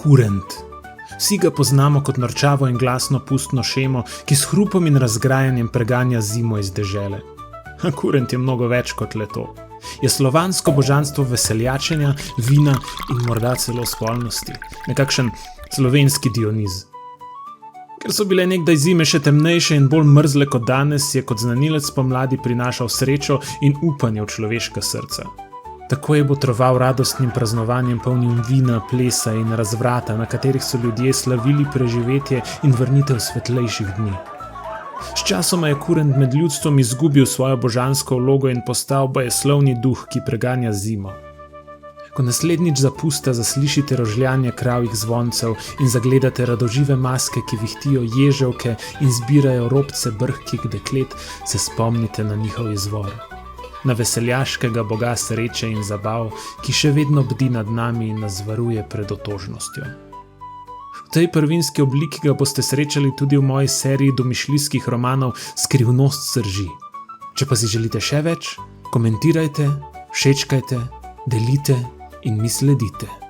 kurent. Vsi ga poznamo kot norčavo in glasno pustno šemo, ki s hrupom in razgrajanjem preganja zimo iz dežele. A kurent je mnogo več kot le to. Je slovansko božanstvo veseljačenja, vina in morda celo spolnosti. Nekakšen slovenski Dioniz. Ker so bile nekdaj zime še temnejše in bolj mrzle kot danes, je kot znanilec pomladi prinašal srečo in upanje v človeška srca. Tako je botroval radostnim praznovanjem polnim vina, plesa in razvrata, na katerih so ljudje slavili preživetje in vrnitev svetlejših dni. Sčasoma je kurent med ljudstvom izgubil svojo božansko vlogo in postal bajeslovni duh, ki preganja zimo. Ko naslednjič zapusta zaslišite rožljanje kravjih zvoncev in zagledate radožive maske, ki vihtijo ježevke in zbirajo robce brhkih deklet, se spomnite na njihov izvor. Na veseljaškega boga sreče in zabav, ki še vedno bdi nad nami in nas varuje pred otožnostjo. V tej prvinski obliki ga boste srečali tudi v moji seriji domišljijskih romanov Skrivnost srži. Če pa si želite še več, komentirajte, všečkajte, delite in mi sledite.